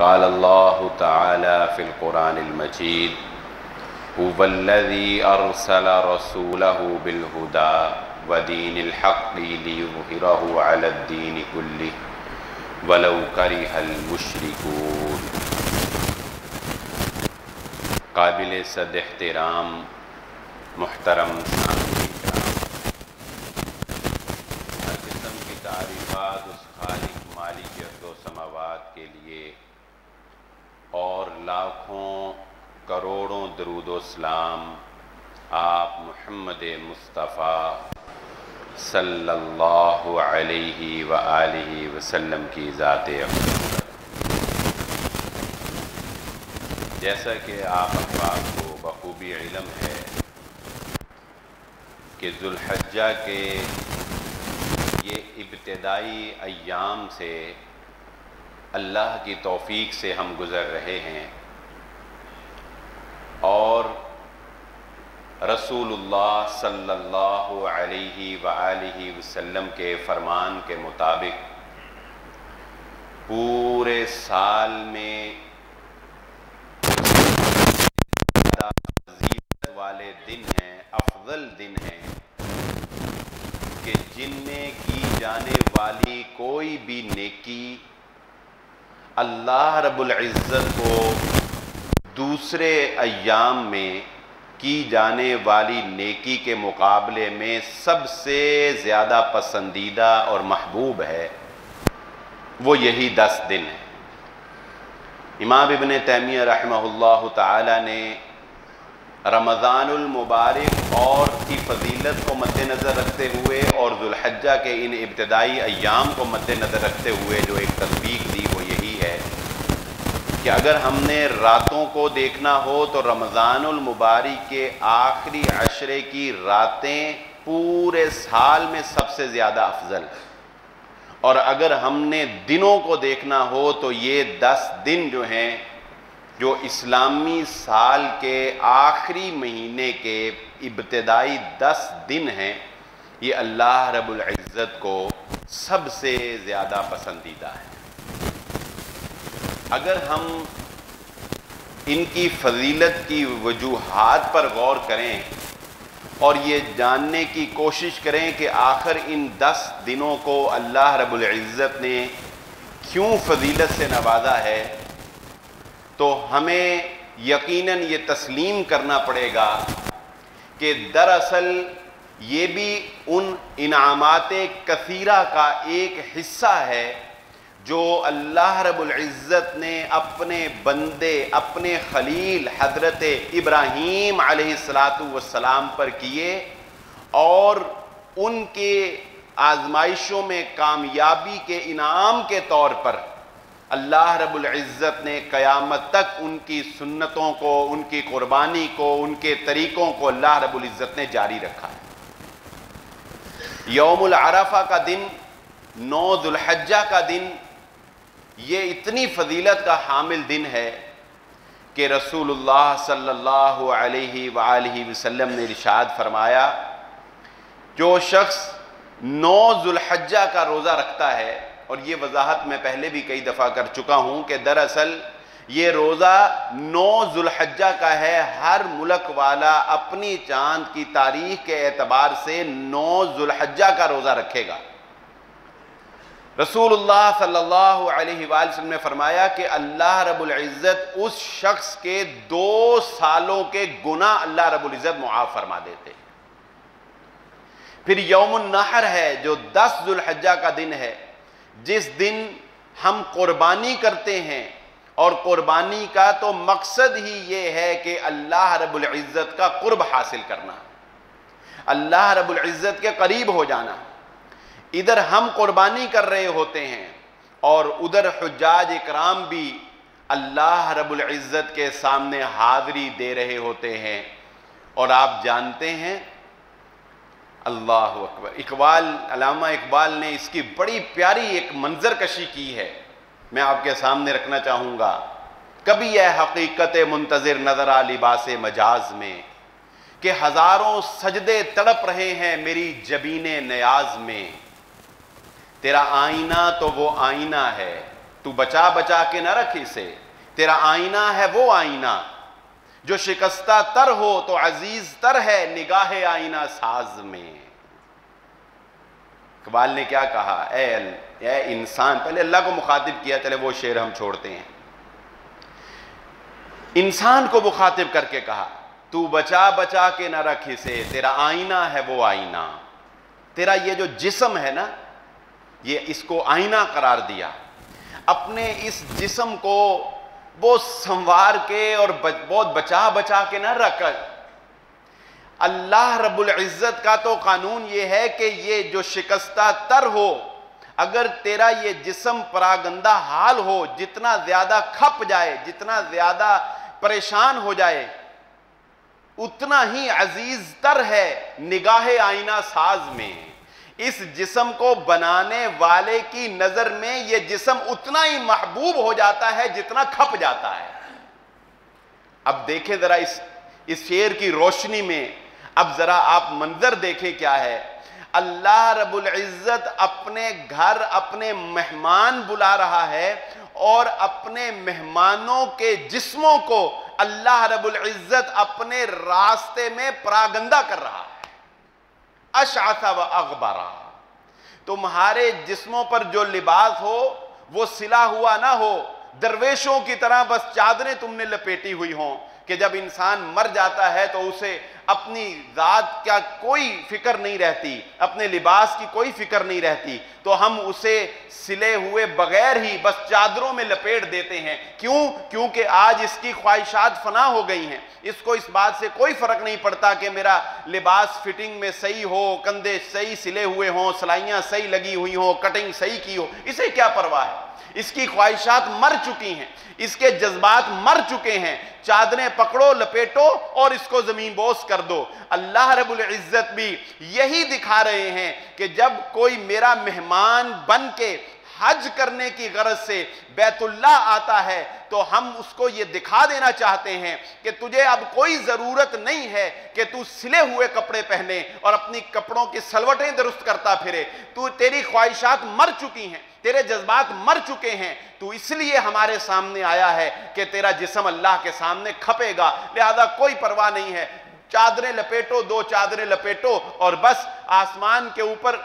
قال اللہ تعالی فی القرآن المجید هو الذی ارسل رسولہ بالہدی ودین الحق لیظہرہ علی الدین کلہ ولو کرہ المشرکون۔ قابل صد احترام محترم سامعین کرام، ہر قسم کی تعریفات اس خالق مالکیت و سماوات کے لیے اور لاکھوں کروڑوں درود و سلام آپ محمد مصطفیٰ صلی اللہ علیہ وآلہ وسلم کی ذات اقدس پر۔ جیسا کہ آپ احباب کو بخوبی علم ہے کہ ذوالحجہ کے یہ ابتدائی ایام سے اللہ کی توفیق سے ہم گزر رہے ہیں، اور رسول اللہ صلی اللہ علیہ وآلہ وسلم کے فرمان کے مطابق پورے سال میں فضیلت والے دن ہیں، افضل دن ہیں کہ جن میں کی جانے والی کوئی بھی نیکی اللہ رب العزت کو دوسرے ایام میں کی جانے والی نیکی کے مقابلے میں سب سے زیادہ پسندیدہ اور محبوب ہے، وہ یہی 10 دن ہیں۔ امام ابن تیمیہ رحمہ اللہ تعالی نے رمضان المبارک اور کی فضیلت کو مد نظر رکھتے ہوئے اور ذوالحجہ کے ان ابتدائی ایام کو مد نظر رکھتے ہوئے جو ایک تطبیق دی وہ یہی ہے کہ اگر ہم نے راتوں کو دیکھنا ہو تو رمضان المبارک کے آخری عشرے کی راتیں پورے سال میں سب سے زیادہ افضل ہیں، اور اگر ہم نے دنوں کو دیکھنا ہو تو یہ 10 دن جو ہیں جو اسلامی سال کے آخری مہینے کے ابتدائی 10 دن ہیں، یہ اللہ رب العزت کو سب سے زیادہ پسندیدہ ہے۔ اگر ہم ان کی فضیلت کی وجوہات پر غور کریں اور یہ جاننے کی کوشش کریں کہ آخر ان 10 دنوں کو اللہ رب العزت نے کیوں فضیلت سے نوازا ہے، تو ہمیں یقیناً یہ تسلیم کرنا پڑے گا کہ دراصل یہ بھی ان انعامات کثیرہ کا ایک حصہ ہے جو اللہ رب العزت نے اپنے بندے، اپنے خلیل حضرت ابراہیم علیہ السلام پر کیے، اور ان کے آزمائشوں میں کامیابی کے انعام کے طور پر اللہ رب العزت نے قیامت تک ان کی سنتوں کو، ان کی قربانی کو، ان کے طریقوں کو اللہ رب العزت نے جاری رکھا ہے۔ یوم العرفہ کا دن، 9 ذوالحجہ کا دن، یہ اتنی فضیلت کا حامل دن ہے کہ رسول اللہ صلی اللہ علیہ وآلہ وسلم نے ارشاد فرمایا، جو شخص 9 ذوالحجہ کا روزہ رکھتا ہے، اور یہ وضاحت میں پہلے بھی کئی دفعہ کر چکا ہوں کہ دراصل یہ روزہ 9 ذوالحجہ کا ہے، ہر ملک والا اپنی چاند کی تاریخ کے اعتبار سے 9 ذوالحجہ کا روزہ رکھے گا۔ رسول اللہ صلی اللہ علیہ وآلہ وسلم نے فرمایا کہ اللہ رب العزت اس شخص کے 2 سالوں کے گناہ اللہ رب العزت معاف فرما دیتے ہیں۔ پھر یوم النحر ہے جو 10 ذوالحجہ کا دن ہے، جس دن ہم قربانی کرتے ہیں، اور قربانی کا تو مقصد ہی یہ ہے کہ اللہ رب العزت کا قرب حاصل کرنا، اللہ رب العزت کے قریب ہو جانا۔ ادھر ہم قربانی کر رہے ہوتے ہیں اور ادھر حجاج اکرام بھی اللہ رب العزت کے سامنے حاضری دے رہے ہوتے ہیں، اور آپ جانتے ہیں اللہ اکبر، علامہ اقبال نے اس کی بڑی پیاری ایک منظر کشی کی ہے، میں آپ کے سامنے رکھنا چاہوں گا۔ کبھی ہے حقیقت منتظر نظر آ لباس مجاز میں، کہ ہزاروں سجدے تڑپ رہے ہیں میری جبین نیاز میں، تیرا آئینہ تو وہ آئینہ ہے تو بچا بچا کے نہ رکھ اسے، تیرا آئینہ ہے وہ آئینہ جو شکستہ تر ہو تو عزیز تر ہے نگاہ آئینہ ساز میں۔ اقبال نے کیا کہا، اے انسان، پہلے اللہ کو مخاطب کیا، چلے وہ شعر ہم چھوڑتے ہیں، انسان کو مخاطب کر کے کہا تو بچا بچا کے نہ رکھ اسے، تیرا آئینہ ہے وہ آئینہ، تیرا یہ جو جسم ہے نا، یہ اس کو آئینہ قرار دیا، اپنے اس جسم کو بہت سنوار کے اور بہت بچا بچا کے نہ رکھ۔ اللہ رب العزت کا تو قانون یہ ہے کہ یہ جو شکستہ تر ہو، اگر تیرا یہ جسم پراگندہ حال ہو، جتنا زیادہ کھپ جائے، جتنا زیادہ پریشان ہو جائے، اتنا ہی عزیز تر ہے نگاہ آئینہ ساز میں۔ اس جسم کو بنانے والے کی نظر میں یہ جسم اتنا ہی محبوب ہو جاتا ہے جتنا کھپ جاتا ہے۔ اب دیکھیں ذرا اس شعر کی روشنی میں، اب ذرا آپ منظر دیکھیں کیا ہے۔ اللہ رب العزت اپنے گھر اپنے مہمان بلا رہا ہے، اور اپنے مہمانوں کے جسموں کو اللہ رب العزت اپنے راستے میں پراگندہ کر رہا ہے۔ اشعث و اغبرا، تمہارے جسموں پر جو لباس ہو وہ سلا ہوا نہ ہو، درویشوں کی طرح بس چادریں تم نے لپیٹی ہوئی ہوں کہ جب انسان مر جاتا ہے تو اسے اپنی ذات کا کوئی فکر نہیں رہتی، اپنے لباس کی کوئی فکر نہیں رہتی، تو ہم اسے سلے ہوئے بغیر ہی بس چادروں میں لپیٹ دیتے ہیں۔ کیوں؟ کیونکہ آج اس کی خواہشات فنا ہو گئی ہیں، اس کو اس بات سے کوئی فرق نہیں پڑتا کہ میرا لباس فٹنگ میں صحیح ہو، کندھے صحیح سلے ہوئے ہوں، سلائیاں صحیح لگی ہوئی ہوں، کٹنگ صحیح کی ہو، اسے کیا پرواہ ہے؟ اس کی خواہشات مر چکی ہیں، اس کے جذبات مر چکے ہیں، چادریں پکڑو، لپیٹو اور اس کو زمین بوس کر دو۔ اللہ رب العزت بھی یہی دکھا رہے ہیں کہ جب کوئی میرا مہمان بن کے حج کرنے کی غرض سے بیت اللہ آتا ہے تو ہم اس کو یہ دکھا دینا چاہتے ہیں کہ تجھے اب کوئی ضرورت نہیں ہے کہ تو سلے ہوئے کپڑے پہنے اور اپنی کپڑوں کی سلوٹیں درست کرتا پھرے، تیری خواہشات مر چکی ہیں، تیرے جذبات مر چکے ہیں، تو اس لیے ہمارے سامنے آیا ہے کہ تیرا جسم اللہ کے سامنے کھپے گا، لہذا کوئی پرواہ نہیں ہے، چادریں لپیٹو، 2 چادریں لپیٹو اور بس آسمان کے اوپر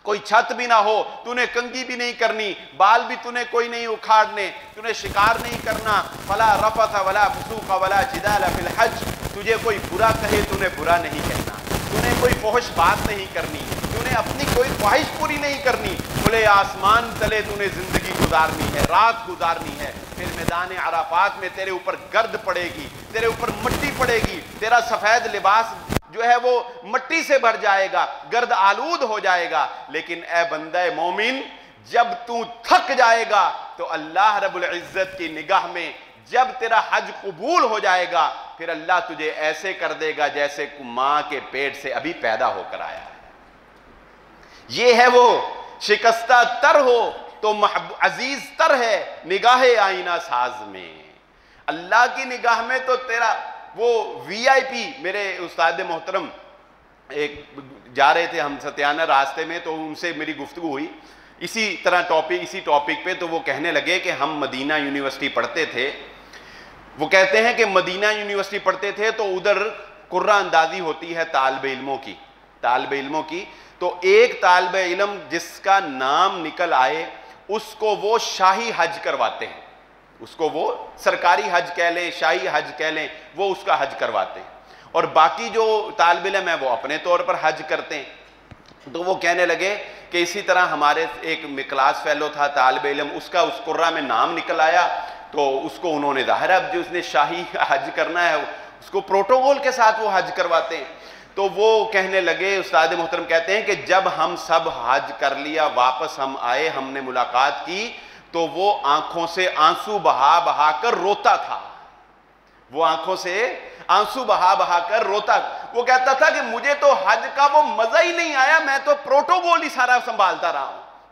کوئی چھت بھی نہ ہو، تو نے کنگھی بھی نہیں کرنی، بال بھی تو نے کوئی نہیں اکھاڑنے، تو نے شکار نہیں کرنا، فلا رفث ولا فسوق ولا جدال فی الحج، تجھے کوئی برا کہے تو نے برا نہیں کہنا، تو نے کوئی فحش بات نہیں کرنی، تو نے اپنی کوئی خواہش پوری نہیں کرنی، کھلے آسمان تلے تو نے زندگی گزارنی ہے، رات گزارنی ہے، پھر میدان عرفات میں تیرے اوپر گرد پڑے گی، تیرے اوپر مٹی پڑے گی، تیرا سفید لباس جو ہے وہ مٹی سے بھر جائے گا، گرد آلود ہو جائے گا، لیکن اے بندہ مومن، جب تو تھک جائے گا تو اللہ رب العزت کی نگاہ میں جب تیرا حج قبول ہو جائے گا پھر اللہ تجھے ایسے کر دے گا جیسے ماں کے پیٹ سے ابھی پیدا ہو کر آیا ہے۔ یہ ہے وہ شکستہ تر ہو تو عزیز تر ہے نگاہ آئینہ ساز میں۔ اللہ کی نگاہ میں تو تیرا وہ وی آئی پی، میرے استاد محترم ایک جا رہے تھے ہم ستیانہ راستے میں، تو ان سے میری گفتگو ہوئی اسی ٹاپک پہ، تو وہ کہنے لگے کہ ہم مدینہ یونیورسٹی پڑھتے تھے، وہ کہتے ہیں کہ مدینہ یونیورسٹی پڑھتے تھے تو ادھر قرہ اندازی ہوتی ہے طالب علموں کی، تو ایک طالب علم جس کا نام نکل آئے اس کو وہ شاہی حج کرواتے ہیں، اس کو وہ سرکاری حج کہہ لیں، شاہی حج کہہ لیں، وہ اس کا حج کرواتے ہیں، اور باقی جو طالب علم ہیں وہ اپنے طور پر حج کرتے ہیں۔ تو وہ کہنے لگے کہ اسی طرح ہمارے ایک کلاس فیلو تھا طالب علم، اس کا اس قرہ میں نام نکل آیا تو اس کو انہوں نے ظاہر ہے اب جو اس نے شاہی حج کرنا ہے اس کو پروٹوکول کے ساتھ وہ حج کرواتے ہیں۔ تو وہ کہنے لگے، استاد محترم کہتے ہیں کہ جب ہم سب حج کر لیا، واپس ہم آئے، ہم نے ملاقات کی تو وہ آنکھوں سے آنسو بہا بہا کر روتا تھا، وہ آنکھوں سے آنسو بہا بہا کر روتا، وہ کہتا تھا کہ مجھے تو حج کا وہ مزہ ہی نہیں آیا، میں تو پروٹوکول ہی سارا سنبھالتا رہا ہوں،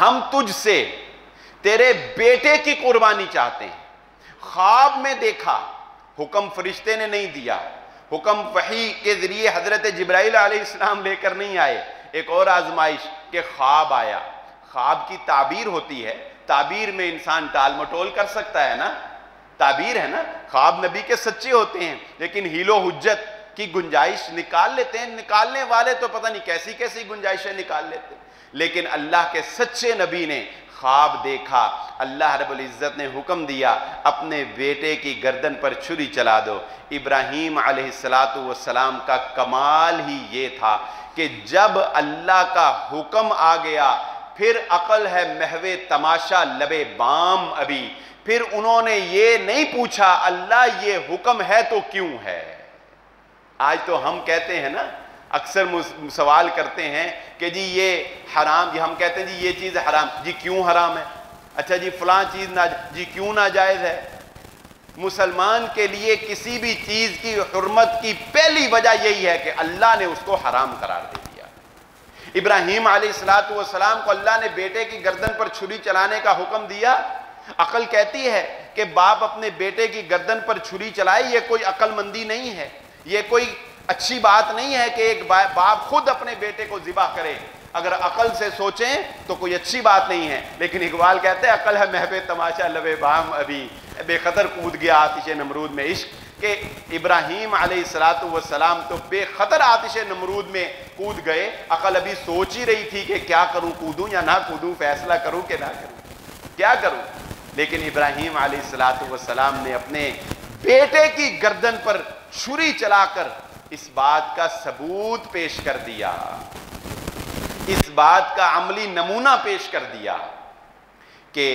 ہم تجھ سے تیرے بیٹے کی قربانی چاہتے ہیں. خواب میں دیکھا، حکم فرشتے نے نہیں دیا، حکم وحی کے ذریعے حضرت جبرائیل علیہ السلام لے کر نہیں آئے. ایک اور آزمائش کہ خواب آیا. خواب کی تعبیر ہوتی ہے، تعبیر میں انسان ٹال مٹول کر سکتا ہے نا، تعبیر ہے نا. خواب نبی کے سچے ہوتے ہیں لیکن حیل و حجت کی گنجائش نکال لیتے ہیں. نکالنے والے تو پتہ نہیں کیسی کیسی گنجائشیں نکال لیتے ہیں، لیکن اللہ کے سچے نبی نے خواب دیکھا. اللہ رب العزت نے حکم دیا اپنے بیٹے کی گردن پر چھری چلا دو. ابراہیم علیہ السلام کا کمال ہی یہ تھا کہ جب اللہ کا حکم آ گیا پھر عقل ہے محو تماشا لبے بام ابھی. پھر انہوں نے یہ نہیں پوچھا اللہ یہ حکم ہے تو کیوں ہے. آج تو ہم کہتے ہیں نا، اکثر سوال کرتے ہیں کہ جی یہ حرام، جی ہم کہتے ہیں جی یہ چیز حرام، جی کیوں حرام ہے؟ اچھا جی فلاں چیز جی کیوں ناجائز ہے؟ مسلمان کے لیے کسی بھی چیز کی حرمت کی پہلی وجہ یہی ہے کہ اللہ نے اس کو حرام قرار دے دیا. ابراہیم علیہ السلام کو اللہ نے بیٹے کی گردن پر چھری چلانے کا حکم دیا. عقل کہتی ہے کہ باپ اپنے بیٹے کی گردن پر چھری چلائے، یہ کوئی عقل مندی نہیں ہے، یہ کوئی اچھی بات نہیں ہے کہ ایک باپ خود اپنے بیٹے کو ذبح کرے. اگر عقل سے سوچیں تو کوئی اچھی بات نہیں ہے، لیکن اقبال کہتے ہیں عقل ہے محو تماشا لبے بام ابھی. بے خطر کود گیا آتش نمرود میں عشق، کہ ابراہیم علیہ السلام تو بے خطر آتش نمرود میں کود گئے. عقل ابھی سوچ ہی رہی تھی کہ کیا کروں، کودوں یا نہ کودوں، فیصلہ کروں کہ نہ کروں، کیا کروں. لیکن ابراہیم علیہ السلام نے اپنے بیٹے کی گردن پر چھری چلا کر اس بات کا ثبوت پیش کر دیا، اس بات کا عملی نمونہ پیش کر دیا کہ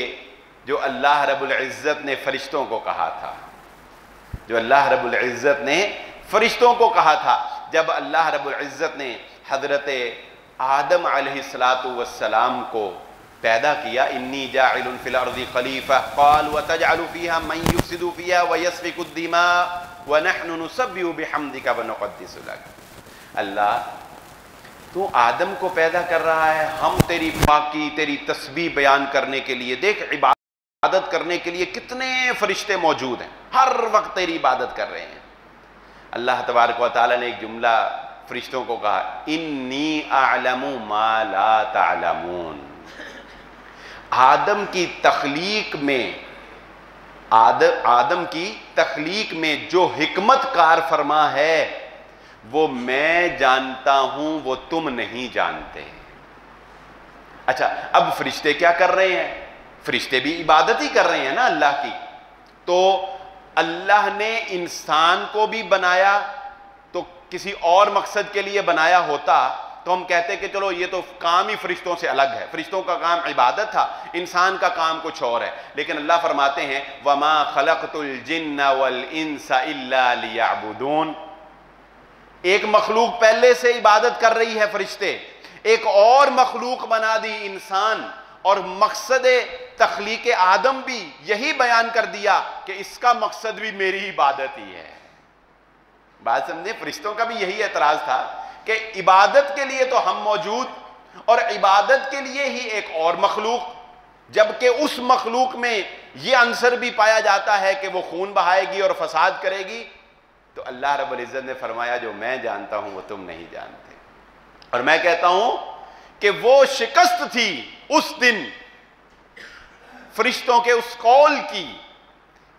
جو اللہ رب العزت نے فرشتوں کو کہا تھا، جو اللہ رب العزت نے فرشتوں کو کہا تھا. جب اللہ رب العزت نے حضرت آدم علیہ السلام کو پیدا کیا، انی جاعل فی الارض خلیفہ قال وتجعل فیہا من یفسد فیہا ویسفک الدماء ونحن نسبح بحمدک ونقدس لک. اللہ تو آدم کو پیدا کر رہا ہے، ہم تیری پاکی تیری تسبیح بیان کرنے کے لیے، دیکھ عبادت کرنے کے لیے کتنے فرشتے موجود ہیں، ہر وقت تیری عبادت کر رہے ہیں. اللہ تبارک و تعالیٰ نے ایک جملہ فرشتوں کو کہا، انی اعلم ما لا تعلمون. آدم کی تخلیق میں جو حکمت کار فرما ہے وہ میں جانتا ہوں، وہ تم نہیں جانتے. اچھا اب فرشتے کیا کر رہے ہیں؟ فرشتے بھی عبادت ہی کر رہے ہیں نا اللہ کی. تو اللہ نے انسان کو بھی بنایا تو کسی اور مقصد کے لیے بنایا ہوتا تو ہم کہتے کہ چلو یہ تو کام ہی فرشتوں سے الگ ہے، فرشتوں کا کام عبادت تھا، انسان کا کام کچھ اور ہے. لیکن اللہ فرماتے ہیں وَمَا خَلَقْتُ الْجِنَّ وَالْإِنسَ إِلَّا لِيَعْبُدُونَ. ایک مخلوق پہلے سے عبادت کر رہی ہے فرشتے، ایک اور مخلوق بنا دی انسان، اور مقصد تخلیق آدم بھی یہی بیان کر دیا کہ اس کا مقصد بھی میری عبادت ہی ہے. بات سمجھے؟ فرشتوں کا بھی یہی اعتراض تھا کہ عبادت کے لیے تو ہم موجود اور عبادت کے لیے ہی ایک اور مخلوق، جبکہ اس مخلوق میں یہ عنصر بھی پایا جاتا ہے کہ وہ خون بہائے گی اور فساد کرے گی. تو اللہ رب العزت نے فرمایا جو میں جانتا ہوں وہ تم نہیں جانتے. اور میں کہتا ہوں کہ وہ شکست تھی اس دن فرشتوں کے اس قول کی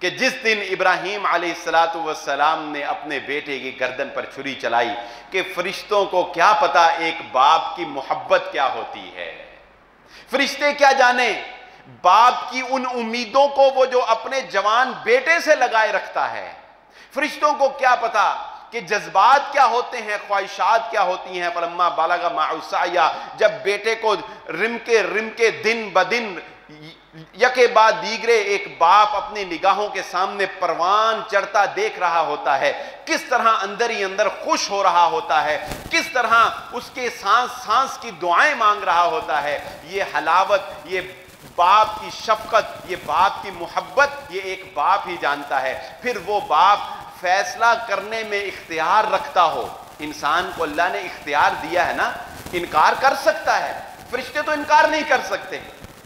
کہ جس دن ابراہیم علیہ السلام نے اپنے بیٹے کی گردن پر چھری چلائی، کہ فرشتوں کو کیا پتا ایک باپ کی محبت کیا ہوتی ہے. فرشتے کیا جانے باپ کی ان امیدوں کو وہ جو اپنے جوان بیٹے سے لگائے رکھتا ہے. فرشتوں کو کیا پتا کہ جذبات کیا ہوتے ہیں، خواہشات کیا ہوتی ہیں. فلما بلغ معه السعی، جب بیٹے کو رم کے دن بدن یکے بعد دیگرے ایک باپ اپنی نگاہوں کے سامنے پروان چڑھتا دیکھ رہا ہوتا ہے، کس طرح اندر ہی اندر خوش ہو رہا ہوتا ہے، کس طرح اس کے سانس کی دعائیں مانگ رہا ہوتا ہے. یہ حلاوت، یہ باپ کی شفقت، یہ باپ کی محبت، یہ ایک باپ ہی جانتا ہے. پھر وہ باپ فیصلہ کرنے میں اختیار رکھتا ہو. انسان کو اللہ نے اختیار دیا ہے نا، انکار کر سکتا ہے، فرشتے تو انکار نہیں کر سکتے،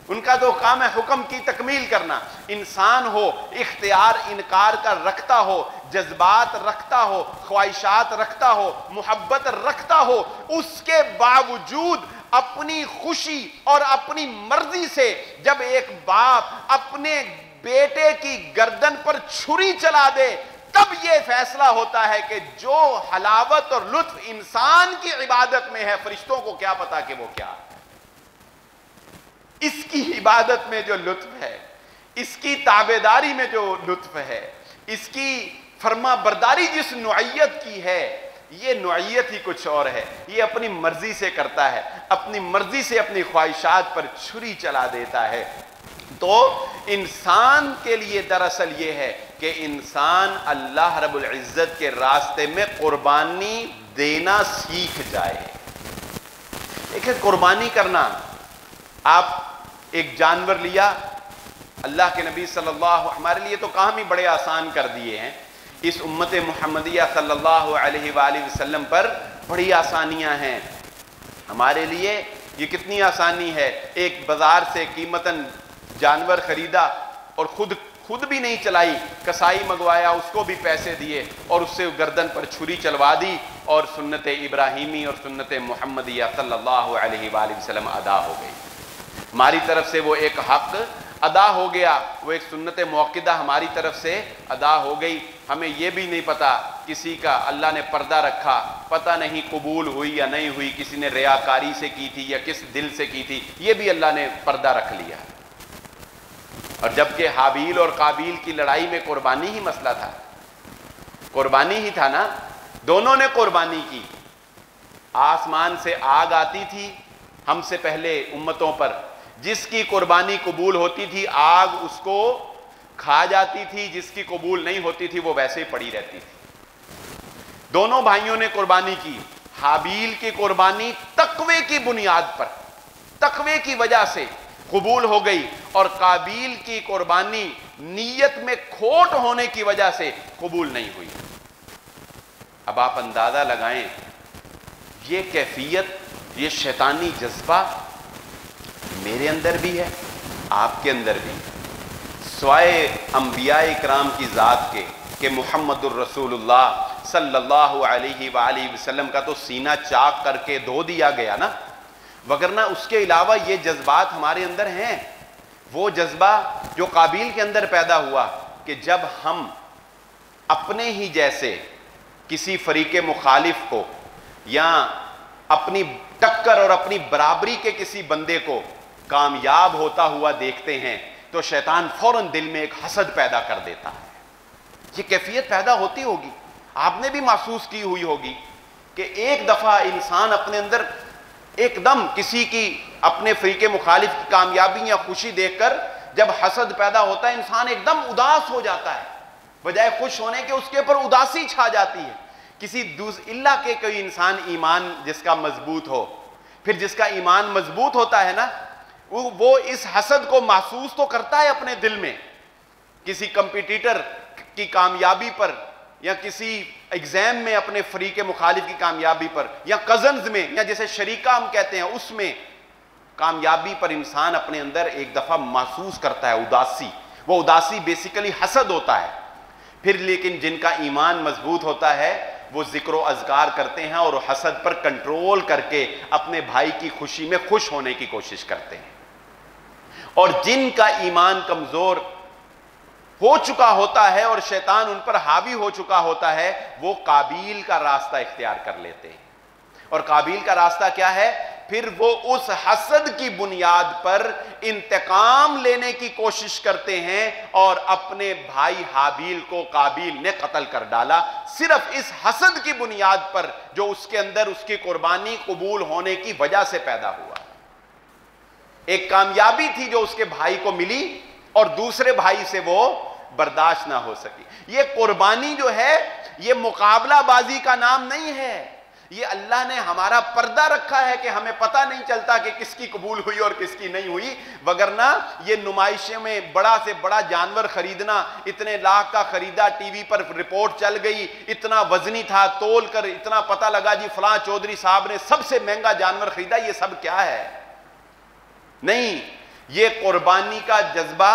ان کا تو کام ہے حکم کی تکمیل کرنا۔ انسان ہو اختیار انکار کا رکھتا ہو، جذبات رکھتا ہو، خواہشات رکھتا ہو، محبت رکھتا ہو، اس کے باوجود اپنی خوشی اور اپنی مرضی سے جب ایک باپ اپنے بیٹے کی گردن پر چھری چلا دے، تب یہ فیصلہ ہوتا ہے کہ جو حلاوت اور لطف انسان کی عبادت میں ہے، فرشتوں کو کیا پتا کہ وہ کیا ہے۔ اس کی عبادت میں جو لطف ہے، اس کی تابعداری میں جو لطف ہے، اس کی فرما برداری جس نوعیت کی ہے، یہ نوعیت ہی کچھ اور ہے۔ یہ اپنی مرضی سے کرتا ہے، اپنی مرضی سے اپنی خواہشات پر چھری چلا دیتا ہے۔ تو انسان کے لیے دراصل یہ ہے کہ انسان اللہ رب العزت کے راستے میں قربانی دینا سیکھ جائے۔ ایک ہے قربانی کرنا، آپ ایک جانور لیا، اللہ کے نبی صلی اللہ، ہمارے لیے تو کام ہی بڑے آسان کر دیے ہیں، اس امت محمدیہ صلی اللہ علیہ وآلہ وسلم پر بڑی آسانیاں ہیں۔ ہمارے لیے یہ کتنی آسانی ہے، ایک بازار سے قیمتاً جانور خریدا اور خود بھی نہیں چلائی، کسائی منگوایا، اس کو بھی پیسے دیے اور اس سے گردن پر چھری چلوا دی، اور سنت ابراہیمی اور سنت محمدیہ صلی اللہ علیہ وآلہ وسلم ادا ہو گئی۔ ہماری طرف سے وہ ایک حق ادا ہو گیا، وہ ایک سنت موقدہ ہماری طرف سے ادا ہو گئی۔ ہمیں یہ بھی نہیں پتا کسی کا اللہ نے پردہ رکھا، پتہ نہیں قبول ہوئی یا نہیں ہوئی، کسی نے ریاکاری سے کی تھی یا کس دل سے کی تھی، یہ بھی اللہ نے پردہ رکھ لیا۔ اور جبکہ حابیل اور قابیل کی لڑائی میں قربانی ہی مسئلہ تھا، قربانی ہی تھا نا، دونوں نے قربانی کی۔ آسمان سے آگ آتی تھی ہم سے پہلے امتوں پر، جس کی قربانی قبول ہوتی تھی آگ اس کو کھا جاتی تھی، جس کی قبول نہیں ہوتی تھی وہ ویسے ہی پڑی رہتی تھی۔ دونوں بھائیوں نے قربانی کی۔ حابیل کی قربانی تقوی کی بنیاد پر، تقوی کی وجہ سے قبول ہو گئی، اور قابیل کی قربانی نیت میں کھوٹ ہونے کی وجہ سے قبول نہیں ہوئی۔ اب آپ اندازہ لگائیں یہ کیفیت، یہ شیطانی جذبہ میرے اندر بھی ہے، آپ کے اندر بھی ہے، سوائے انبیاء اکرام کی ذات کے کہ محمد الرسول اللہ صلی اللہ علیہ وآلہ وسلم کا تو سینہ چاک کر کے دھو دیا گیا نا، وگرنہ اس کے علاوہ یہ جذبات ہمارے اندر ہیں۔ وہ جذبہ جو قابیل کے اندر پیدا ہوا کہ جب ہم اپنے ہی جیسے کسی فریق مخالف کو یا اپنی ٹکر اور اپنی برابری کے کسی بندے کو کامیاب ہوتا ہوا دیکھتے ہیں تو شیطان فوراً دل میں ایک حسد پیدا کر دیتا ہے۔ یہ کیفیت پیدا ہوتی ہوگی، آپ نے بھی محسوس کی ہوئی ہوگی کہ ایک دفعہ انسان اپنے اندر ایک دم کسی کی اپنے فریق مخالف کی کامیابی یا خوشی دیکھ کر جب حسد پیدا ہوتا ہے، انسان ایک دم اداس ہو جاتا ہے، بجائے خوش ہونے کے اس کے اوپر اداسی چھا جاتی ہے۔ اللہ کے کوئی انسان ایمان جس کا مضبوط ہو، پھر جس کا ایمان مضبوط ہوتا ہے نا، وہ اس حسد کو محسوس تو کرتا ہے اپنے دل میں، کسی کمپیٹیٹر کی کامیابی پر یا کسی ایگزام میں اپنے فریق مخالف کی کامیابی پر، یا کزنز میں، یا جیسے شریکہ ہم کہتے ہیں، اس میں کامیابی پر انسان اپنے اندر ایک دفعہ محسوس کرتا ہے اداسی۔ وہ اداسی بیسیکلی حسد ہوتا ہے۔ پھر لیکن جن کا ایمان مضبوط ہوتا ہے وہ ذکر و اذکار کرتے ہیں اور حسد پر کنٹرول کر کے اپنے بھائی کی خوشی میں خوش ہونے کی کوشش کرتے ہیں۔ اور جن کا ایمان کمزور ہو چکا ہوتا ہے اور شیطان ان پر حاوی ہو چکا ہوتا ہے، وہ قابیل کا راستہ اختیار کر لیتے ہیں۔ اور قابیل کا راستہ کیا ہے؟ پھر وہ اس حسد کی بنیاد پر انتقام لینے کی کوشش کرتے ہیں، اور اپنے بھائی حابیل کو قابیل نے قتل کر ڈالا، صرف اس حسد کی بنیاد پر جو اس کے اندر اس کی قربانی قبول ہونے کی وجہ سے پیدا ہوا۔ ایک کامیابی تھی جو اس کے بھائی کو ملی اور دوسرے بھائی سے وہ برداشت نہ ہو سکی۔ یہ قربانی جو ہے یہ مقابلہ بازی کا نام نہیں ہے، یہ اللہ نے ہمارا پردہ رکھا ہے کہ ہمیں پتہ نہیں چلتا کہ کس کی قبول ہوئی اور کس کی نہیں ہوئی، وگرنہ یہ نمائشیں میں بڑا سے بڑا جانور خریدنا، اتنے لاکھ کا خریدا، ٹی وی پر رپورٹ چل گئی، اتنا وزنی تھا، تول کر اتنا پتہ لگا جی فلاں چودھری صاحب نے سب سے مہنگا جانور خریدا، یہ سب کیا ہے؟ نہیں، یہ قربانی کا جذبہ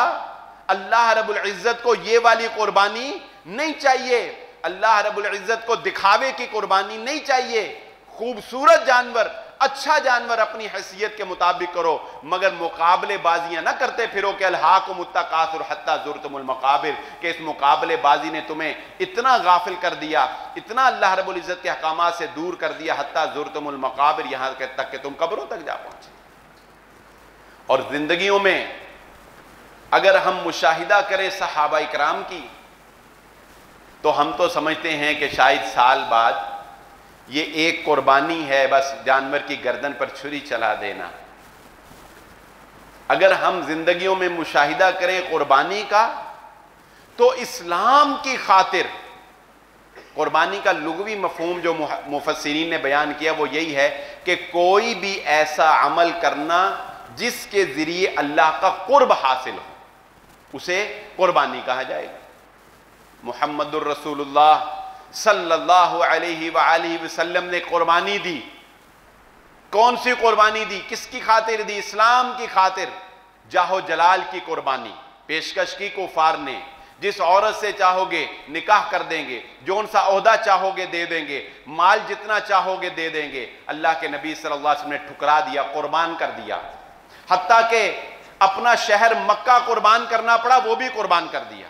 اللہ رب العزت کو یہ والی قربانی نہیں چاہیے، اللہ رب العزت کو دکھاوے کی قربانی نہیں چاہیے۔ خوبصورت جانور، اچھا جانور اپنی حیثیت کے مطابق کرو، مگر مقابلے بازیاں نہ کرتے پھرو کہ الہاکم التکاثر حتی زرتم المقابر، کہ اس مقابلے بازی نے تمہیں اتنا غافل کر دیا، اتنا اللہ رب العزت کے احکامات سے دور کر دیا، حتی زرتم المقابر، یہاں تک کہ تم قبروں تک جا پہنچے۔ اور زندگیوں میں اگر ہم مشاہدہ کریں صحابہ اکرام کی، تو ہم تو سمجھتے ہیں کہ شاید سال بعد یہ ایک قربانی ہے، بس جانور کی گردن پر چھری چلا دینا۔ اگر ہم زندگیوں میں مشاہدہ کریں قربانی کا، تو اسلام کی خاطر قربانی کا لغوی مفہوم جو مفسرین نے بیان کیا وہ یہی ہے کہ کوئی بھی ایسا عمل کرنا جس کے ذریعے اللہ کا قرب حاصل ہو، اسے قربانی کہا جائے گا۔ محمد الرسول اللہ صلی اللہ علیہ وآلہ وسلم نے قربانی دی۔ کون سی قربانی دی؟ کس کی خاطر دی؟ اسلام کی خاطر۔ جاہ و جلال کی قربانی پیشکش کی کفار نے، جس عورت سے چاہو گے نکاح کر دیں گے، جون سا عہدہ چاہو گے دے دیں گے، مال جتنا چاہو گے دے دیں گے۔ اللہ کے نبی صلی اللہ علیہ وسلم نے ٹھکرا دیا، قربان کر دیا، حتیٰ کہ اپنا شہر مکہ قربان کرنا پڑا، وہ بھی قربان کر دیا۔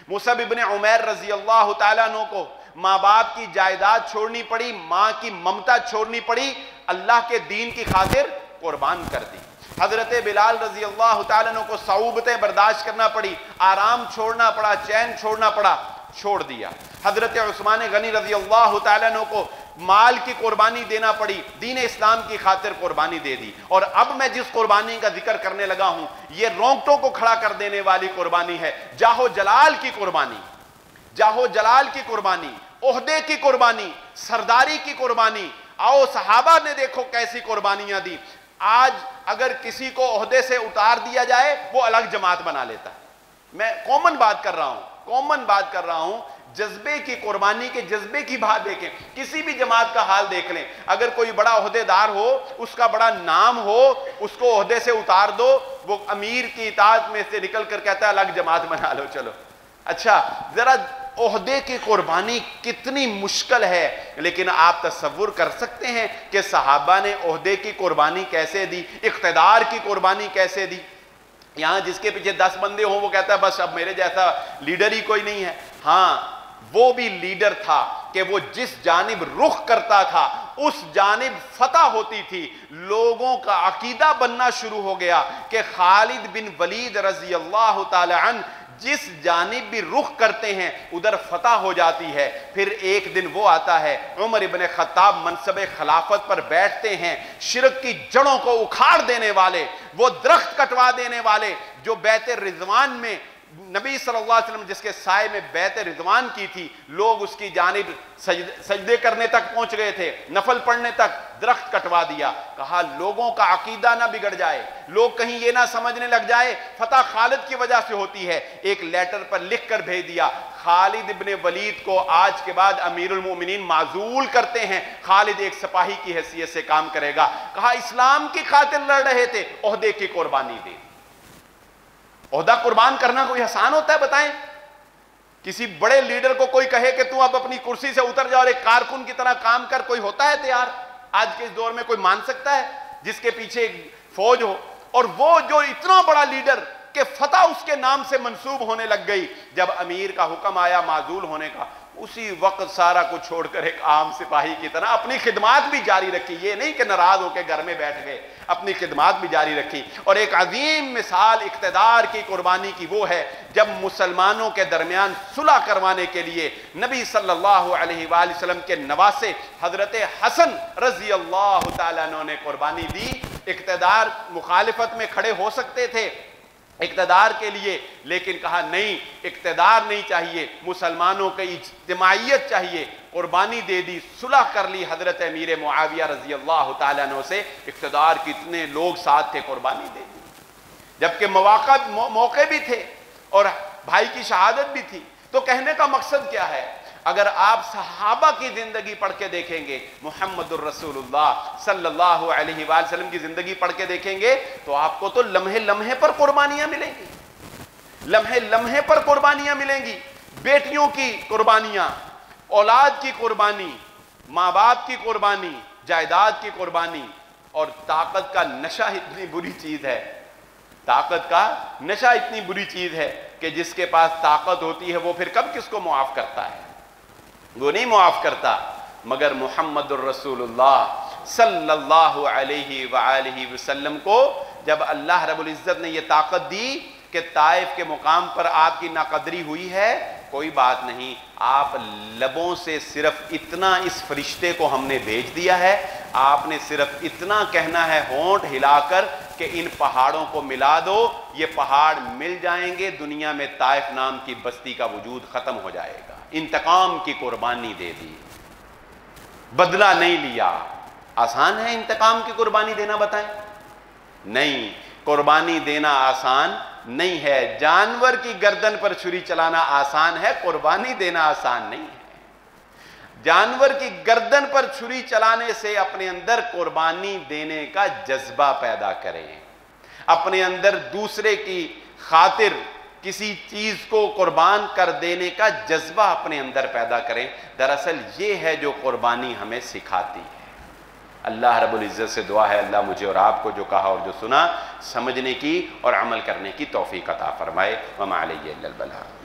مصعب ابن عمیر رضی اللہ تعالیٰ عنہ کو ماں باپ کی جائیداد چھوڑنی پڑی، ماں کی ممتا چھوڑنی پڑی، اللہ کے دین کی خاطر قربان کر دی۔ حضرت بلال رضی اللہ تعالیٰ عنہ کو صعوبتیں برداشت کرنا پڑی، آرام چھوڑنا پڑا، چین چھوڑنا پڑا، چھوڑ دیا۔ حضرت عثمان غنی رضی اللہ تعالیٰ عنہ کو مال کی قربانی دینا پڑی، دین اسلام کی خاطر قربانی دے دی۔ اور اب میں جس قربانی کا ذکر کرنے لگا ہوں یہ رونگٹوں کو کھڑا کر دینے والی قربانی ہے، جاہ و جلال کی قربانی، جاہ و جلال کی قربانی، عہدے کی قربانی، سرداری کی قربانی۔ آؤ صحابہ نے دیکھو کیسی قربانیاں دی۔ آج اگر کسی کو عہدے سے اتار دیا جائے وہ الگ جماعت بنا لیتا ہے۔ میں کامن بات کر رہا ہوں، جذبے کی قربانی کے جذبے کی بات دیکھیں۔ کسی بھی جماعت کا حال دیکھ لیں، اگر کوئی بڑا عہدے دار ہو، اس کا بڑا نام ہو، اس کو عہدے سے اتار دو، وہ امیر کی اطاعت میں سے نکل کر کہتا ہے الگ جماعت بنا لو چلو۔ اچھا ذرا عہدے کی قربانی کتنی مشکل ہے، لیکن آپ تصور کر سکتے ہیں کہ صحابہ نے عہدے کی قربانی کیسے دی، اقتدار کی قربانی کیسے دی۔ یہاں جس کے پیچھے 10 بندے ہوں وہ کہتا ہے بس اب میرے جیسا لیڈر ہی کوئی نہیں ہے۔ ہاں وہ بھی لیڈر تھا کہ وہ جس جانب رخ کرتا تھا اس جانب فتح ہوتی تھی۔ لوگوں کا عقیدہ بننا شروع ہو گیا کہ خالد بن ولید رضی اللہ تعالی عنہ جس جانب بھی رخ کرتے ہیں ادھر فتح ہو جاتی ہے۔ پھر ایک دن وہ آتا ہے، عمر ابن خطاب منصب خلافت پر بیٹھتے ہیں، شرک کی جڑوں کو اکھاڑ دینے والے، وہ درخت کٹوا دینے والے جو بیت رضوان میں نبی صلی اللہ علیہ وسلم جس کے سائے میں بیت رضوان کی تھی، لوگ اس کی جانب سجدے کرنے تک پہنچ گئے تھے، نفل پڑھنے تک، درخت کٹوا دیا۔ کہا لوگوں کا عقیدہ نہ بگڑ جائے، لوگ کہیں یہ نہ سمجھنے لگ جائے فتح خالد کی وجہ سے ہوتی ہے۔ ایک لیٹر پر لکھ کر بھیج دیا، خالد ابن ولید کو آج کے بعد امیر المومنین معزول کرتے ہیں، خالد ایک سپاہی کی حیثیت سے کام کرے گا۔ کہا اسلام کی خاطر لڑ رہے تھے، عہدے کی قربانی دی۔ عہدہ قربان کرنا کوئی آسان ہوتا ہے بتائیں؟ کسی بڑے لیڈر کو کوئی کہے کہ تو اب اپنی کرسی سے اتر جا اور ایک کارکن کی طرح کام کر، کوئی ہوتا ہے تیار؟ آج کے اس دور میں کوئی مان سکتا ہے جس کے پیچھے ایک فوج ہو؟ اور وہ جو اتنا بڑا لیڈر کہ فتح اس کے نام سے منسوب ہونے لگ گئی، جب امیر کا حکم آیا معزول ہونے کا، اسی وقت سارا کچھ چھوڑ کر ایک عام سپاہی کی طرح اپنی خدمات بھی جاری رکھی۔ یہ نہیں کہ ناراض ہو کے گھر میں بیٹھ گئے، اپنی خدمات بھی جاری رکھی۔ اور ایک عظیم مثال اقتدار کی قربانی کی وہ ہے جب مسلمانوں کے درمیان صلح کروانے کے لیے نبی صلی اللہ علیہ وآلہ وسلم کے نواسے حضرت حسن رضی اللہ تعالیٰ عنہ نے قربانی دی۔ اقتدار مخالفت میں کھڑے ہو سکتے تھے اقتدار کے لیے، لیکن کہا نہیں، اقتدار نہیں چاہیے، مسلمانوں کی اجتماعیت چاہیے۔ قربانی دے دی، صلح کر لی حضرت امیر معاویہ رضی اللہ تعالیٰ عنہ سے، اقتدار کتنے لوگ ساتھ تھے، قربانی دے دی۔ جبکہ موقع بھی تھے اور بھائی کی شہادت بھی تھی۔ تو کہنے کا مقصد کیا ہے؟ اگر آپ صحابہ کی زندگی پڑھ کے دیکھیں گے، محمد الرسول اللہ صلی اللہ علیہ وآلہ وسلم کی زندگی پڑھ کے دیکھیں گے تو آپ کو تو لمحے لمحے پر قربانیاں ملیں گی، لمحے لمحے پر قربانیاں ملیں گی، بیٹیوں کی قربانیاں، اولاد کی قربانی، ماں باپ کی قربانی، جائیداد کی قربانی۔ اور طاقت کا نشہ اتنی بری چیز ہے، طاقت کا نشہ اتنی بری چیز ہے کہ جس کے پاس طاقت ہوتی ہے وہ پھر کب کس کو معاف کرتا ہے؟ وہ نہیں معاف کرتا، مگر محمد الرسول اللہ صلی اللہ علیہ وآلہ وسلم کو جب اللہ رب العزت نے یہ طاقت دی کہ طائف کے مقام پر آپ کی ناقدری ہوئی ہے، کوئی بات نہیں، آپ لبوں سے صرف اتنا اس فرشتے کو ہم نے بھیج دیا ہے، آپ نے صرف اتنا کہنا ہے ہونٹ ہلا کر کہ ان پہاڑوں کو ملا دو، یہ پہاڑ مل جائیں گے، دنیا میں طائف نام کی بستی کا وجود ختم ہو جائے گا۔ انتقام کی قربانی دے دی، بدلہ نہیں لیا۔ آسان ہے انتقام کی قربانی دینا؟ بتائیں، نہیں، قربانی دینا آسان نہیں ہے۔ جانور کی گردن پر چھری چلانا آسان ہے، قربانی دینا آسان نہیں ہے۔ جانور کی گردن پر چھری چلانے سے اپنے اندر قربانی دینے کا جذبہ پیدا کریں، اپنے اندر دوسرے کی خاطر کسی چیز کو قربان کر دینے کا جذبہ اپنے اندر پیدا کریں۔ دراصل یہ ہے جو قربانی ہمیں سکھاتی ہے۔ اللہ رب العزت سے دعا ہے اللہ مجھے اور آپ کو جو کہا اور جو سنا سمجھنے کی اور عمل کرنے کی توفیق عطا فرمائے۔ وما علیہ الا البلاغ۔